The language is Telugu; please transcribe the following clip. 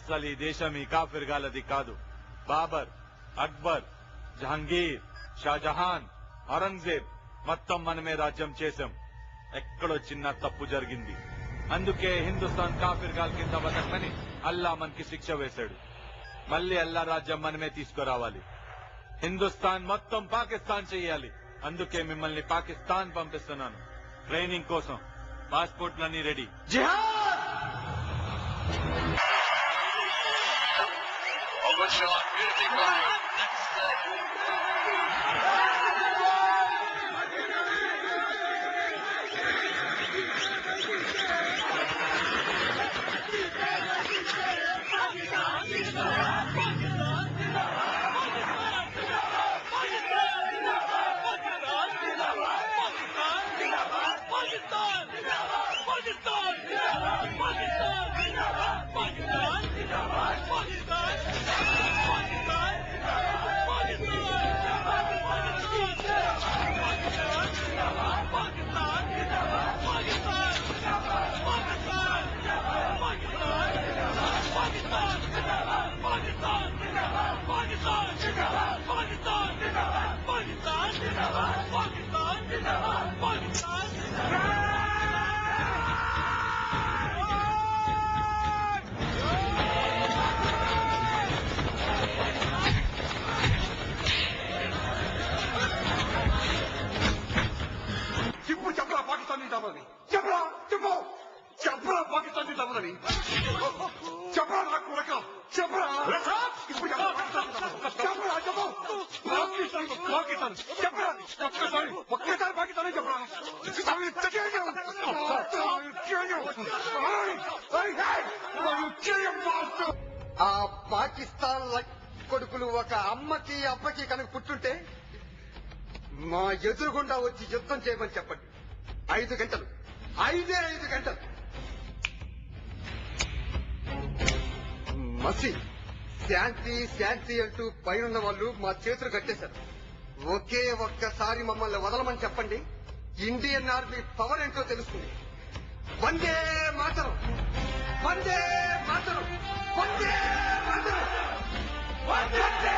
అసలు ఈ దేశం ఈ కాఫిర్ గాలది కాదు. బాబర్, అక్బర్, జహంగీర్, షాజహాన్, ఔరంగజేబ్ మొత్తం మనమే రాజ్యం చేశాం. ఎక్కడో చిన్న తప్పు జరిగింది. అందుకే హిందుస్థాన్ కాఫిర్ గాల్ కింద బతకమని అల్లా మనకి శిక్ష వేశాడు. మళ్ళీ అల్లా రాజ్యం మనమే తీసుకురావాలి. హిందుస్థాన్ మొత్తం పాకిస్తాన్ చెయ్యాలి. అందుకే మిమ్మల్ని పాకిస్తాన్ పంపిస్తున్నాను ట్రైనింగ్ కోసం. పాస్పోర్ట్లన్నీ రెడీ. ఆ పాకిస్తాన్ కొడుకులు ఒక అమ్మకి అబ్బకి కనుక పుట్టుంటే మా ఎదురుగుండా వచ్చి యుద్ధం చేయమని చెప్పండి. 5 గంటలు, 5 గంటలు. మసి శాంతి శాంతి అంటూ పైనున్న వాళ్ళు మా చేతులు కట్టేశారు. ఒకే ఒక్కసారి మమ్మల్ని వదలమని చెప్పండి. ఇండియన్ ఆర్మీ పవర్ ఏంటో తెలుస్తుంది. వందే మాతరం, వందే మాతరం, వందే మాతరం, వందే